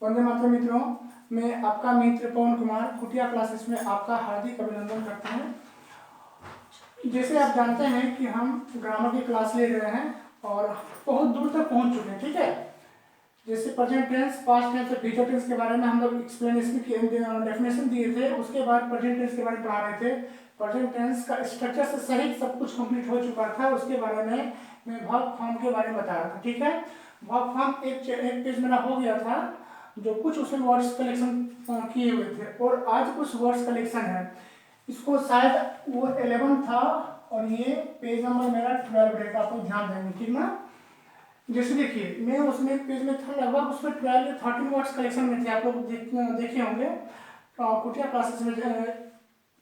वंदे मातरम मित्रों, मैं आपका मित्र पवन कुमार कुटिया क्लासेस में आपका हार्दिक अभिनंदन करता हूं। जैसे आप जानते हैं कि हम ग्रामर की क्लास ले रहे हैं और बहुत दूर तक पहुंच चुके हैं, ठीक है। जैसे प्रेजेंट टेंस, पास्ट टेंस और फ्यूचर टेंस के बारे में हम लोग एक्सप्लेनेशन की डेफिनेशन दिए थे। उसके बाद प्रेजेंट टेंस के बारे में पढ़ा रहे थे। प्रेजेंट टेंस का स्ट्रक्चर से सहित सब कुछ कंप्लीट हो चुका था। उसके बारे में मैं वर्ब फॉर्म के बारे में बता रहा था, ठीक है। वर्ब फॉर्म एक पेज मेरा हो गया था, जो कुछ उसमें वर्ड्स कलेक्शन किए हुए थे, और आज कुछ वर्ड्स कलेक्शन है। इसको शायद वो 11 था और ये पेज नंबर मेरा 12 रहेगा, आप लोग ध्यान देंगे, ठीक ना। जैसे देखिए, मैं उसमें पेज में था लगभग उसमें 12 या 13 वर्ड्स कलेक्शन में थे। आप लोग देखे होंगे। कुटिया क्लासेस में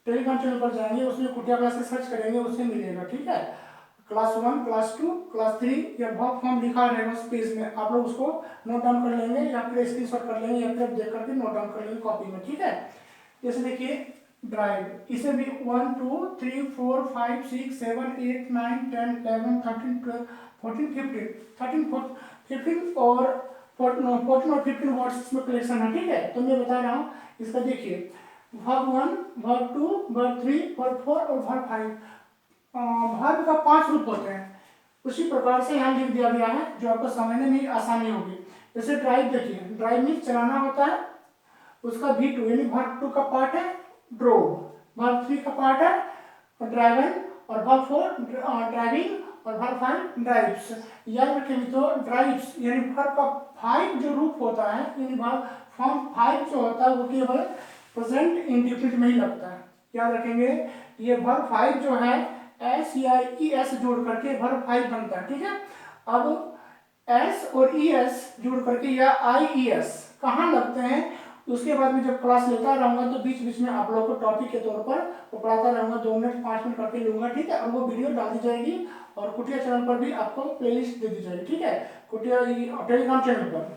टेलीग्राम चैनल पर जाएंगे, उसमें कुटिया क्लासेस सर्च करेंगे, उससे मिलेगा, ठीक है। क्लास 1, क्लास 2, क्लास 3 या वर्ब फॉर्म लिखा रहेगा उस पेज में। आप लोग उसको नोट डाउन कर लेंगे या फिर स्क्रीनशॉट कर लेंगे या फिर देख करके नोट डाउन कर लेंगे कॉपी में, ठीक है। जैसे देखिए, ड्राइव, इसे भी 1 2 3 4 5 6 7 8 9 10 11 13 12 14 15 13 15 और 14 और 15 वर्ड्स इसमें कलेक्शन है, ठीक है। तो मैं बता रहा हूँ इसका। देखिए, वर्ब 1, वर्ब 2, वर्ब 3, वर्ब 4 और वर्ब 5। वर्ब का 5 रूप होते हैं। उसी प्रकार से यहाँ लिख दिया गया है, जो आपको समझने में आसानी होगी। जैसे ड्राइव, देखिए, ड्राइव मीन्स चलाना होता है। उसका V2 यानी वर्ब 2 का पार्ट है ड्रोव, वर्ब 3 का पार्ट है ड्राइवन, और वर्ब 4 ड्राइविंग, और वर्ब 5 ड्राइव्स। याद रखें तो ड्राइव्स यानी वर्ब का 5 जो रूप होता है, यानी वर्ब फॉर्म 5 जो होता है वो केवल प्रेजेंट इंडेफिनिट में ही लगता है। याद रखेंगे, ये वर्ब 5 जो है एस या ई एस जोड़ करके वर्ब 5 बनता है, ठीक है। अब एस और ई एस जोड़ करके या आई ई एस कहाँ लगते हैं, उसके बाद में जब क्लास लेता रहूंगा तो बीच बीच में आप लोगों को टॉपिक के तौर पर वो पढ़ाता रहूंगा। 2 मिनट 5 मिनट करके लूंगा, ठीक है। और वो वीडियो डाल दी जाएगी और कुटिया चैनल पर भी आपको प्लेलिस्ट दे दी जाएगी, ठीक है। कुटिया टेलीग्राम चैनल पर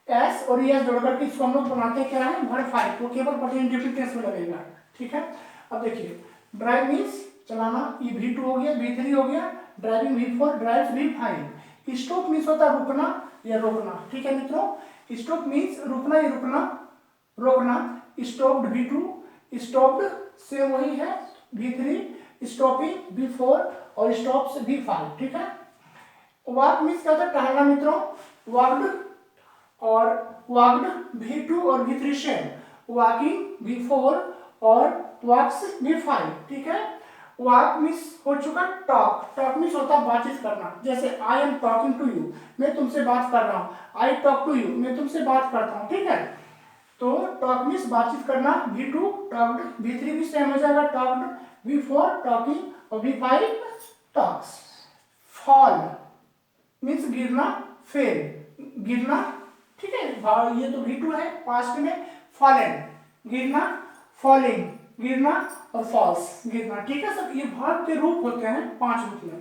एस और ई एस जोड़ करके इसको हम लोग बनाते क्या है, वर्ब 5, वो केवल प्रेजेंट इंडेफिनिट में लगेगा, ठीक है। अब देखिए, ड्राइव मीन्स चलाना, ये V2 हो गया, V3 हो गया, driving V4, drives V5। Stop means होता है रुकना या रोकना, ठीक है मित्रों। स्टॉप मीन्स रुकना या रुकना, रोकना। स्टॉप्ड V2, स्टॉप्ड से वही है V3, स्टॉपिंग V4 और स्टॉप्स V5, ठीक है। वॉक मीन्स क्या होता है, टहलना मित्रों, वॉक्ड, और वॉक्ड V2 और V3 सेम, वॉकिंग V4 और वॉक्स V5, ठीक है। वॉक मीन्स हो चुका टॉक, टॉक मीन्स होता है बातचीत करना। जैसे I am talking to you, मैं तुमसे बात कर रहा हूँ। आई टॉक टू यू, मैं तुमसे बात करता हूँ, ठीक है। तो टॉक मीन्स बातचीत करना, V2 टॉक्ड, V3 भी सेम हो जाएगा टॉक्ड, V4 टॉकिंग और V5 टॉक्स। फॉल मीन्स गिरना, फेल, गिरना, ठीक है। ये तो V2 है, पास्ट में फॉलन गिरना, फॉलिंग गिरना, और फॉल्स गिरना, ठीक है। सब ये वर्ब के रूप होते हैं 5 रूप में।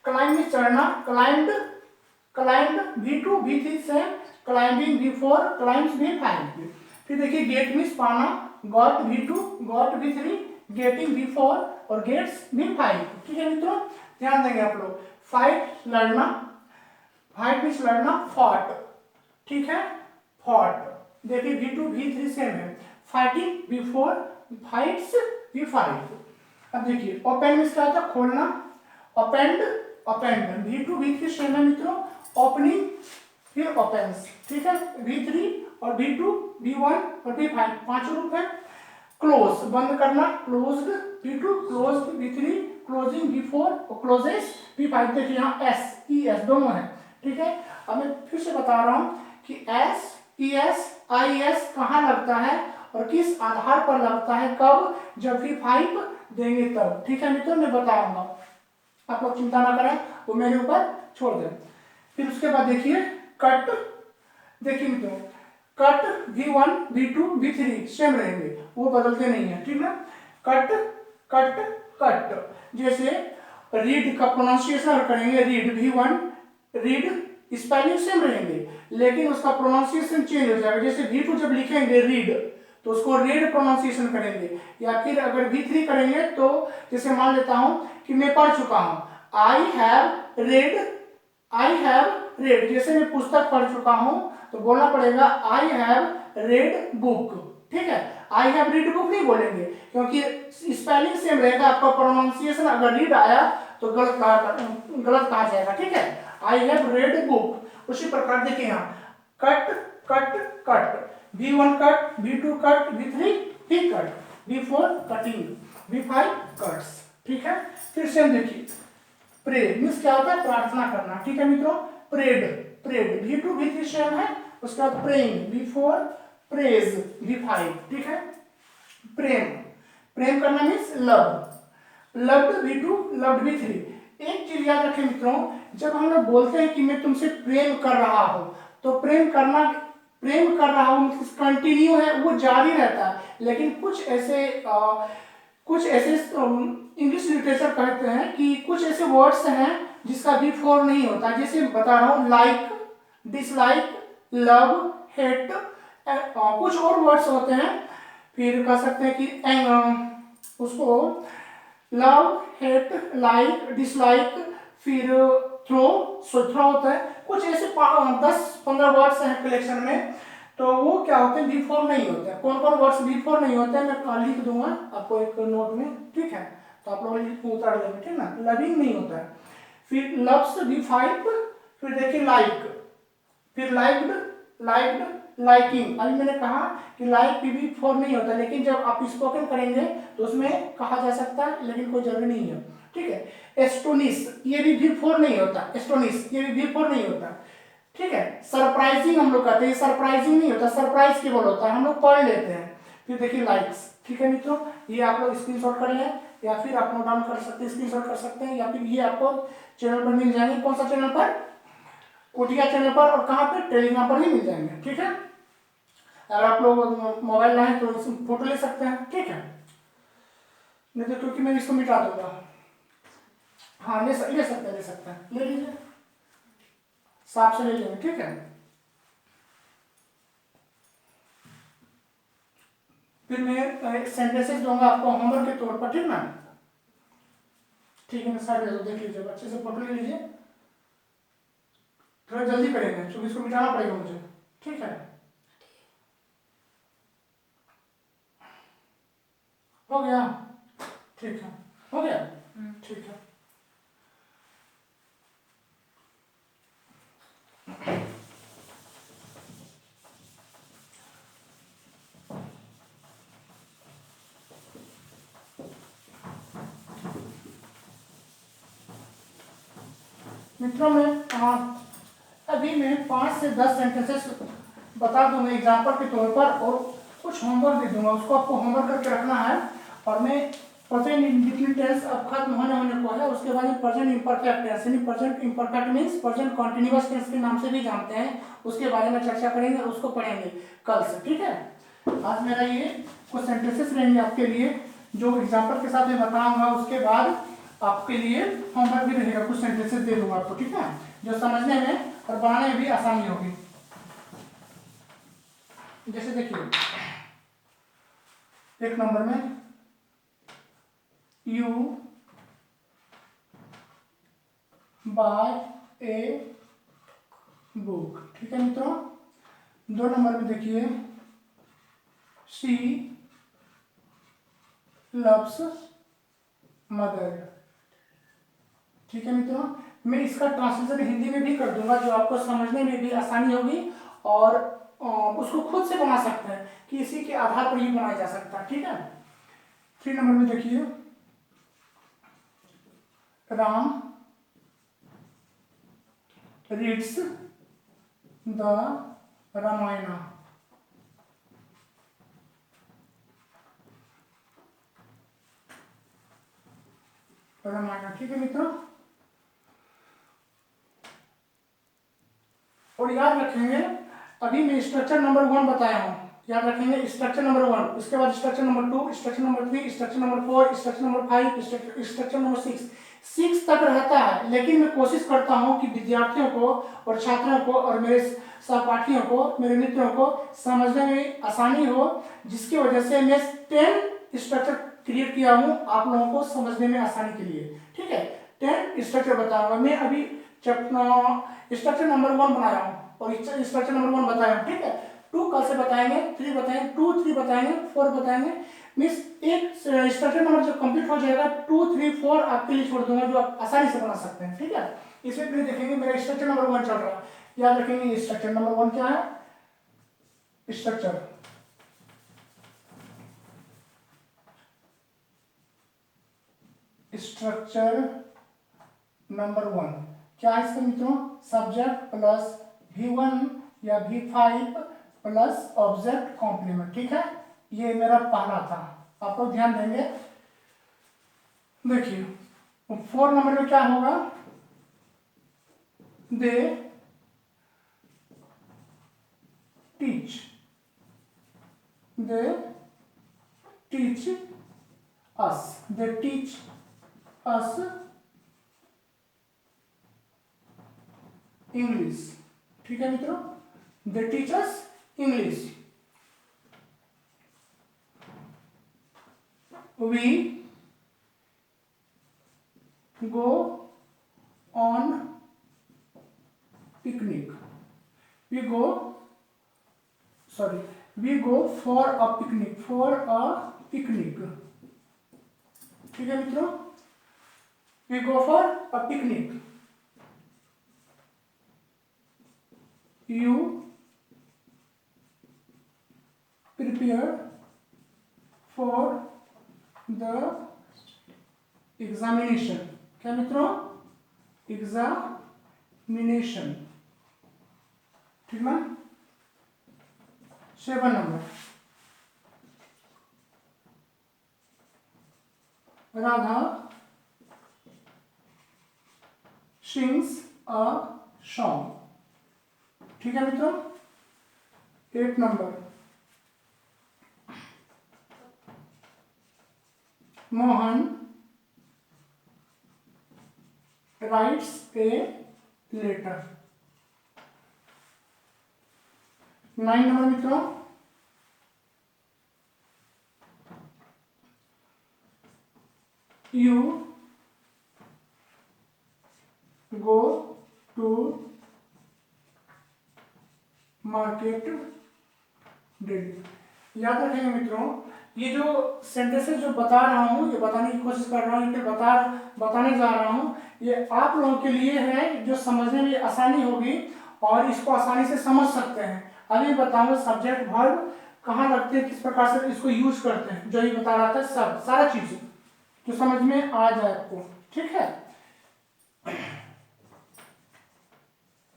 क्लाइंब में चढ़ना, क्लाइंब्ड, क्लाइंब्ड V2 V3 से, क्लाइंबिंग V4, क्लाइंब्स V5। फिर देखिए, गेट मीन्स पाना, got V2, got V3, getting V4 और गेट्स V5, ठीक है मित्रों। ध्यान देंगे आप लोग। फाइट लड़ना, फाइट मीन्स लड़ना, फॉट, ठीक है, फॉट। देखिए V2 V3 सेम है, फाइटिंग V4, फाइट्स V5। अब देखिए, ओपन मीन्स क्या होता है, खोलना, opened, opened V2 V3 same है मित्रों, ओपनिंग फिर ओपन्स, ठीक है। V3 और V2 V1 और V5 5 रूप है। क्लोज बंद करना, closed V2, closed V3, closing V4 और क्लोजेस V5। देखिए यहाँ एस ई एस दोनों है, ठीक है। अब मैं फिर से बता रहा हूँ कि S E S I S कहाँ लगता है और किस आधार पर लगता है, कब, जब V5 देंगे तब, ठीक है मित्रों। मैं बताऊंगा, आप लोग चिंता ना करें, वो मेरे ऊपर छोड़ दें। फिर उसके बाद देखिए, कट, देखिए मित्रों, cut V1 V2 V3 same रहेंगे, वो बदलते नहीं है, ठीक है। Cut, cut, cut. जैसे रीड का प्रोनाउंसिएशन करेंगे, read V1, read spelling same रहेंगे, लेकिन उसका प्रोनाउंसिएशन चेंज हो जाएगा। जैसे V2 जब लिखेंगे रीड तो उसको रेड प्रोनाउंसिएशन करेंगे, या फिर अगर V3 करेंगे तो जैसे मान लेता हूं कि मैं पढ़ चुका हूं, I have read, I have read, जैसे मैं पुस्तक पढ़ चुका हूं तो बोलना पड़ेगा आई हैव रेड बुक। ठीक है, आई हैव रीड बुक नहीं बोलेंगे क्योंकि स्पेलिंग सेम रहेगा, आपका प्रोनाउंसिएशन अगर रीड आया तो गलत कहा जाएगा। ठीक है, आई हैव रेड बुक। उसी प्रकार देखिए यहाँ cut cut cut, V1 cut, V2 cut, V3 भी cut, V4 cutting, V5 cuts. ठीक है, फिर से देखिए प्रे मीन्स क्या होता है, प्रार्थना करना। ठीक है मित्रों, prayed prayed, V2 V3 same है, उसके बाद प्रेइंग, V4 प्रेज, V5। ठीक है, प्रेम प्रेम करना means love, loved V2 loved V3। एक चीज याद रखें मित्रों, जब हम लोग बोलते हैं कि मैं तुमसे प्रेम कर रहा हूं तो प्रेम कर रहा हूं कंटिन्यू है, वो जारी रहता है। लेकिन कुछ ऐसे इंग्लिश लिटरेचर कहते हैं कि कुछ ऐसे वर्ड्स हैं जिसका V4 नहीं होता, जैसे बता रहा हूं लाइक, डिसलाइक, लव, हेट, कुछ और वर्ड्स होते हैं। फिर कह सकते हैं कि उसको लव, हेट, लाइक, डिसलाइक, फिर थ्रो, थ्रो होता है। कुछ ऐसे 10-15 वर्ड्स हैं कलेक्शन में, तो वो क्या होते हैं, V4 नहीं होते हैं। कौन कौन वर्ड्स V4 नहीं होते हैं मैं लिख दूंगा आपको एक नोट में। ठीक है, तो आप लोग लिख उतार लेंगे। ठीक ना, लविंग नहीं होता है। फिर लव्स V5, फिर देखिए लाइक, फिर लाइक्ड, लाइक्ड, लाइकिंग। अभी मैंने कहा कि लाइक V4 नहीं होता, लेकिन जब आप स्पोकन करेंगे तो उसमें कहा जा सकता है, लेकिन कोई जरूरी नहीं है। ठीक है, एस्टोनिश ये भी V4 नहीं होता, एस्टोनिश ये भी V4 नहीं होता। ठीक है, सरप्राइजिंग हम लोग कहते हैं, सरप्राइजिंग नहीं होता, सरप्राइज केवल होता है, हम लोग पढ़ लेते हैं। फिर देखिए लाइक्स। ठीक है मित्रों, ये आप लोग स्क्रीनशॉट कर लें या फिर आप नोट डाउन कर सकते हैं, स्क्रीनशॉट कर सकते हैं, या फिर ये आपको चैनल पर मिल जाएंगे। कौन सा चैनल पर, कोटिया चैनल पर, और कहाँ पे, टेलीग्राम पर ही मिल जाएंगे। ठीक है, अगर आप लोग मोबाइल लाए तो इसमें फोटो ले सकते हैं। ठीक है, नहीं तो क्योंकि मैं इसको मिटा दूंगा। हाँ ले सकते हैं, ले लीजिए, साफ से ले लेंगे। ठीक है, फिर मैं सेंटेंसेस दूंगा आपको होमवर्क के तौर पर। ठीक ना, ठीक है, मैं साइड देख लीजिए, अच्छे से फोटो ले लीजिए, थोड़ा जल्दी करेंगे क्योंकि इसको मिटाना पड़ेगा मुझे। ठीक है, हो गया, ठीक है, हो गया, ठीक है। मित्रों में अभी मैं 5 से 10 सेंटेंसेस बता दूंगा एग्जाम्पल के तौर पर, और कुछ होमवर्क दे दूंगा, उसको आपको होमवर्क करके रखना है। और मैं प्रेजेंट इंडिफिनिट टेंस अब खत्म होने को है, उसके बाद में प्रेजेंट इम्परफेक्ट टेंस, यानी present imperfect means present continuous tense के नाम से भी जानते हैं, उसके बारे में चर्चा करेंगे, उसको पढ़ेंगे कल से। ठीक है, आज मेरा ये कुछ सेंटेंसेस रहेंगे आपके लिए जो एग्जाम्पल के साथ मैं बताऊंगा, उसके बाद आपके लिए होमवर्क भी रहेगा, कुछ सेंटेंसेस दे दूंगा आपको। ठीक है, जो समझने में और बनाने में भी आसानी होगी। जैसे देखिए एक नंबर में यू बाय ए बुक। ठीक है मित्रों, 2 नंबर में देखिए शी लव्स मदर। ठीक है मित्रों, मैं इसका ट्रांसलेशन हिंदी में भी कर दूंगा, जो आपको समझने में भी आसानी होगी, और उसको खुद से बना सकते हैं कि इसी के आधार पर ही बनाया जा सकता है। ठीक है, 3 नंबर में देखिए राम रीड्स द रामायण। ठीक है मित्रों, और याद रखेंगे अभी मैं स्ट्रक्चर नंबर 1 बताया हूं, याद रखेंगे स्ट्रक्चर नंबर 1, उसके बाद structure number 2, structure number 3, structure number 4, structure number 5, structure number 6 तक रहता है। लेकिन मैं कोशिश करता हूं कि विद्यार्थियों को और छात्रों को और मेरे सहपाठियों को, मेरे मित्रों को समझने में आसानी हो, जिसकी वजह से मैं 10 स्ट्रक्चर क्रिएट किया हूं आप लोगों को समझने में आसानी के लिए। ठीक है, 10 स्ट्रक्चर बताऊंगा मैं। अभी स्ट्रक्चर नंबर 1 बनाया हूँ और स्ट्रक्चर नंबर 1 बताया हूँ, ठीक है। 2 कल से बताएंगे, 3 बताएंगे, 2 3 बताएंगे, 4 बताएंगे। मीन्स एक स्ट्रक्चर नंबर जब कंप्लीट हो जाएगा 2 3 4 आपके लिए छोड़ दूंगा, जो आप आसानी से बना सकते हैं, ठीक है। इसमें फिर देखेंगे मेरा स्ट्रक्चर नंबर 1 चल रहा है, याद रखेंगे स्ट्रक्चर नंबर 1 क्या है, स्ट्रक्चर नंबर 1 क्या है इसका मित्रों, सब्जेक्ट प्लस V1 या V5 प्लस ऑब्जेक्ट कॉम्प्लीमेंट, ठीक है। ये मेरा पहला था, आप लोग ध्यान देंगे। देखिए 4 नंबर में क्या होगा, दे टीच अस इंग्लिश, ठीक है मित्रों, they teach us English. We go on picnic, we go for a picnic, ठीक है मित्रों, we go for a picnic. You prepare for the examination, क्या मित्रों, एग्जामिनेशन, ठीक ना। 7 number, Radha sings a song, ठीक है मित्रों। 8 number, Mohan writes a letter. 9 number मित्रों, you go to market daily. याद रखेंगे मित्रों, ये जो सेंटेंसेस जो बता रहा हूँ, ये बताने की कोशिश कर रहा हूँ, फिर बताने जा रहा हूँ, ये आप लोगों के लिए है जो समझने में आसानी होगी और इसको आसानी से समझ सकते हैं। अभी बताऊंगा सब्जेक्ट वर्ब कहाँ लगते हैं, किस प्रकार से इसको यूज करते हैं, जो ये बता रहा था, सब सारा चीज जो समझ में आ जाए आपको, ठीक है।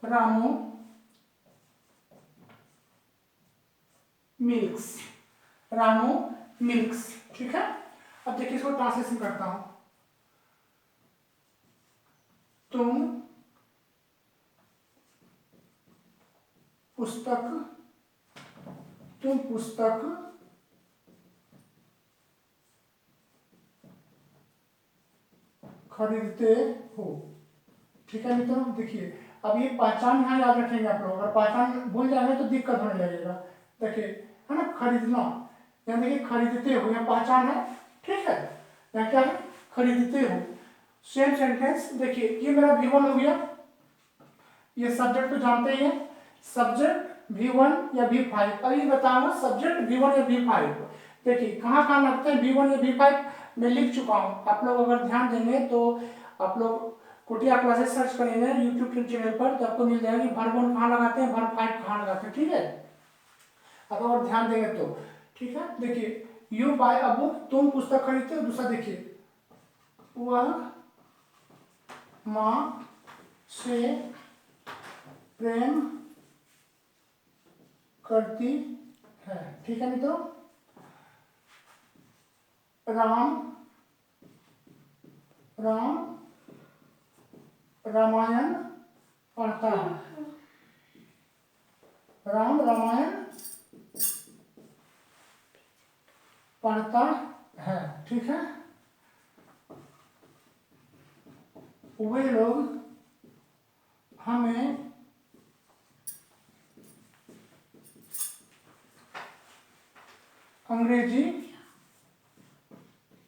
रामू मिल्क्स, ठीक है। अब देखिए इसको ट्रांसलेशन करता हूं, तुम पुस्तक खरीदते हो, ठीक है मित्रों। देखिए अब ये पहचान यहाँ याद रखेंगे आप लोग, अगर पहचान भूल जाएंगे तो दिक्कत होने लगेगा। देखिए है ना, खरीदना, यहाँ देखिए खरीदते हो, यहाँ पहचान है, ठीक है। यहाँ क्या है, खरीदते हो। सेम सेंटेंस देखिए, ये मेरा V1 हो गया, ये सब्जेक्ट तो जानते ही हैं, सब्जेक्ट V1 या V5। अभी बताऊंगा सब्जेक्ट V1 या V5। देखिए कहाँ कहाँ लगते हैं V1 या V5 मैं लिख चुका हूँ, आप लोग अगर ध्यान देंगे तो आप लोग कुटिया क्लासेस सर्च करेंगे यूट्यूब के चैनल पर तो आपको मिल जाएगा कि वर्ब 1 कहाँ लगाते हैं, वर्ब 5 कहाँ लगाते हैं, ठीक है। अब अगर ध्यान देंगे तो ठीक है। देखिए यू बाय अ बुक, तुम पुस्तक खरीदते हो। दूसरा देखिए, वह माँ से प्रेम करती है, ठीक है मित्रों। रामायण पढ़ता है, रामायण पढ़ता है, ठीक है। वे लोग हमें अंग्रेजी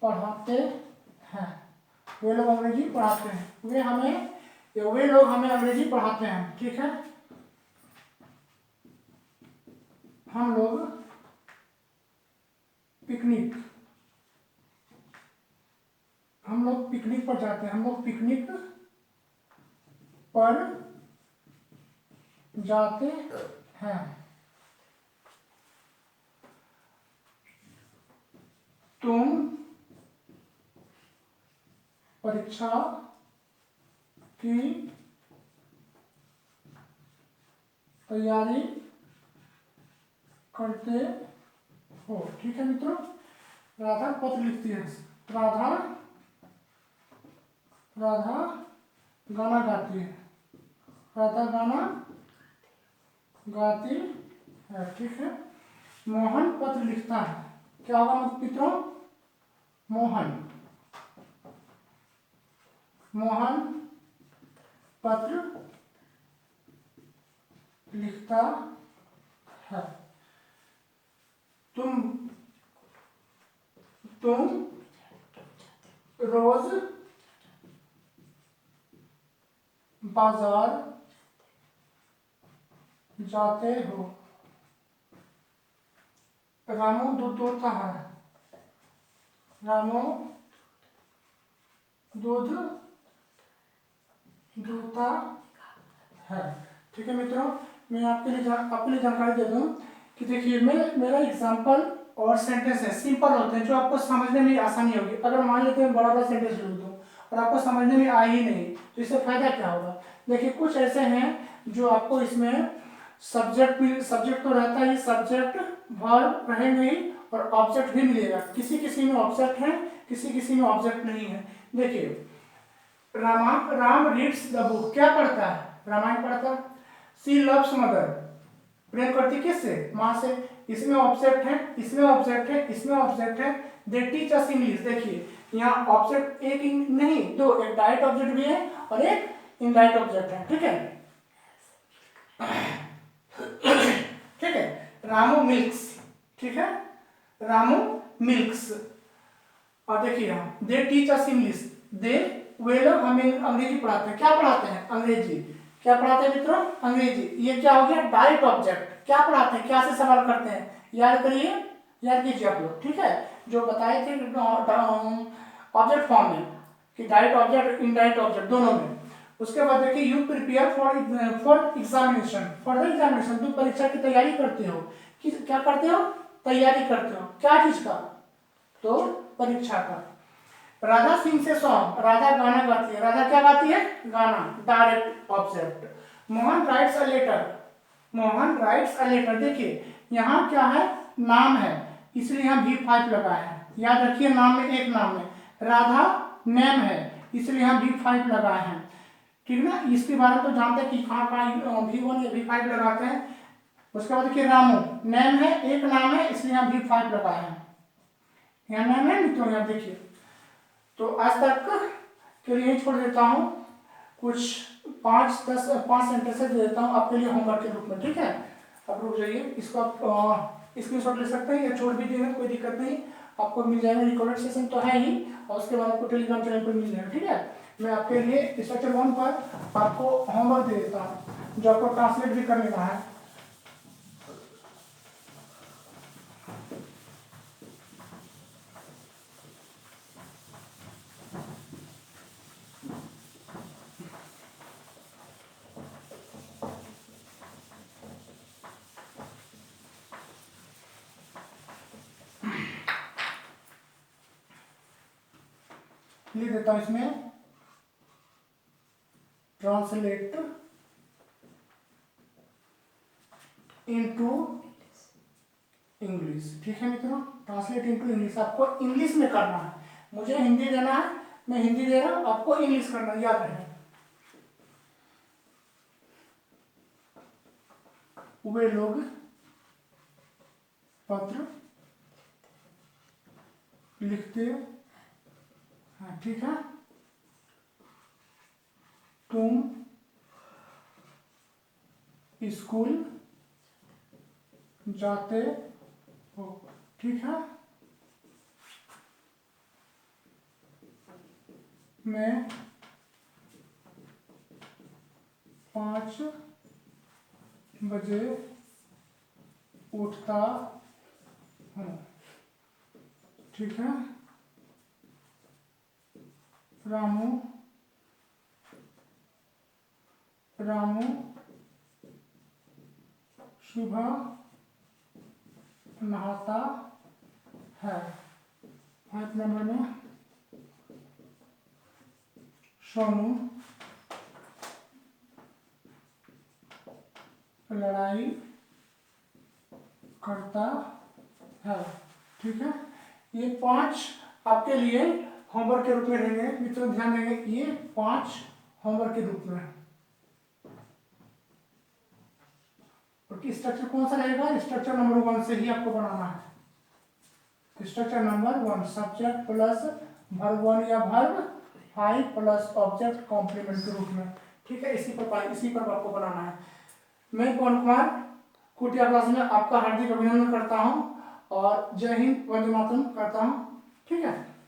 पढ़ाते हैं, वे लोग अंग्रेजी पढ़ाते हैं, वे हमें ये वे लोग हमें अंग्रेजी पढ़ाते हैं, ठीक है। हम लोग पिकनिक पर जाते हैं, हम लोग पिकनिक पर जाते हैं। तुम परीक्षा की तैयारी करते हो, ठीक है मित्रों। राधा पत्र लिखती है, राधा गाना गाती है, राधा गाना गाती है, ठीक है। मोहन पत्र लिखता है, क्या होगा मित्रों? मोहन पत्र लिखता है। तुम रोज बाजार जाते हो। रामू दूध दूहता है, रामू दूध दूहता है, ठीक है मित्रों। मैं आपके लिए जानकारी दे दूं कि देखिए मेरा एग्जाम्पल और सेंटेंस है सिंपल होते हैं, जो आपको समझने में आसानी होगी। अगर मान लेते हैं बड़ा बड़ा सेंटेंस लिख दूं और आपको समझने में आ ही नहीं, तो इससे फायदा क्या होगा? देखिए कुछ ऐसे हैं जो आपको इसमें सब्जेक्ट तो रहता है, सब्जेक्ट वर्ब रहेंगे ही और ऑब्जेक्ट भी मिलेगा। किसी में ऑब्जेक्ट है, किसी में ऑब्जेक्ट नहीं है। देखिए राम रीड्स द बुक, क्या पढ़ता है? रामायण पढ़ता। सी लव्स मदर, प्रेम करती किससे? माँ से। इसमें ऑब्जेक्ट है, इसमें ऑब्जेक्ट है, इसमें ऑब्जेक्ट है। दे टीच अस इंग्लिश, देखिए यहाँ ऑब्जेक्ट एक नहीं दो, एक डायरेक्ट ऑब्जेक्ट भी है और एक इनडायरेक्ट ऑब्जेक्ट है, ठीक है। ठीक है, रामू मिल्क्स, ठीक है, रामू मिल्क्स। और देखिए यहाँ दे टीच अस इंग्लिश, वे लोग हमें अंग्रेजी पढ़ाते हैं। क्या पढ़ाते हैं? अंग्रेजी। क्या पढ़ाते हैं मित्रों? अंग्रेजी। ये क्या हो गया? Direct object. क्या पढ़ाते हैं? क्या से सवाल करते हैं? याद करिए, याद कीजिए आप लोग, ठीक है। जो बताए थे ऑब्जेक्ट फॉर्म में कि डायरेक्ट ऑब्जेक्ट इनडायरेक्ट ऑब्जेक्ट दोनों में। उसके बाद देखिए you prepare for examination, for the examination, तुम परीक्षा की तैयारी करते हो। क्या करते हो? तैयारी करते हो। क्या चीज का? तो परीक्षा का। राधा सिंह से सॉन्ग, राधा गाना गाती है। राधा क्या गाती है? गाना, direct object. Mohan writes a letter, Mohan writes a letter. देखिए यहाँ क्या है? नाम है, इसलिए यहाँ V5 लगाए हैं। याद रखिए नाम में, एक नाम में। राधा नेम है, इसलिए यहाँ V5 लगाए हैं, ठीक है ना। इसके बारे में तो जानते हैं कि कहाँ V1 या V5 लगाते हैं। उसके बाद देखिए रामू नेम है, एक नाम है, इसलिए यहाँ V5 लगाए हैं। यहाँ नेम है मित्रों, यहाँ देखिए। तो आज तक के लिए छोड़ देता हूँ, कुछ 5 सेंटेंसेस दे देता हूँ आपके लिए होमवर्क के रूप में, ठीक है। अब रुक जाइए, इसको आप स्क्रीनशॉट ले सकते हैं या छोड़ भी देंगे, कोई दिक्कत नहीं। आपको मिल जाएगा, रिकॉर्डेड सेशन तो है ही, और उसके बाद आपको टेलीग्राम चैनल पर मिल जाएगा, ठीक है। मैं आपके लिए स्ट्रक्चर 1 पर आपको होमवर्क दे देता हूँ, जो आपको ट्रांसलेट भी कर लेना है। लिख देता हूं इसमें, ट्रांसलेट इनटू इंग्लिश, ठीक है मित्रों। ट्रांसलेट इनटू इंग्लिश, आपको इंग्लिश में करना है। मुझे हिंदी देना है, मैं हिंदी दे रहा हूं, आपको इंग्लिश करना है, याद रहे। वे लोग पत्र लिखते हैं, ठीक है। तुम स्कूल जाते हो, ठीक है। मैं 5 बजे उठता हूँ। ठीक है। रामू सुबह नहाता है। 5 नंबर में सोनू लड़ाई करता है। ठीक है। ये 5 आपके लिए होमवर्क के रूप में रहेंगे। मित्रों ध्यान देंगे, ये 5 होमवर्क के रूप में। और स्ट्रक्चर कौन सा रहेगा? स्ट्रक्चर नंबर 1 से ही आपको बनाना है। Structure number 1 subject plus verb 1 या वर्ब 5 प्लस ऑब्जेक्ट कॉम्प्लीमेंट के रूप में। ठीक है। इसी पर आपको बनाना है। मैं पवन कुमार कुटिया क्लास में आपका हार्दिक अभिनंदन करता हूं और जय हिंद, वंदे मातरम करता हूं। ठीक है।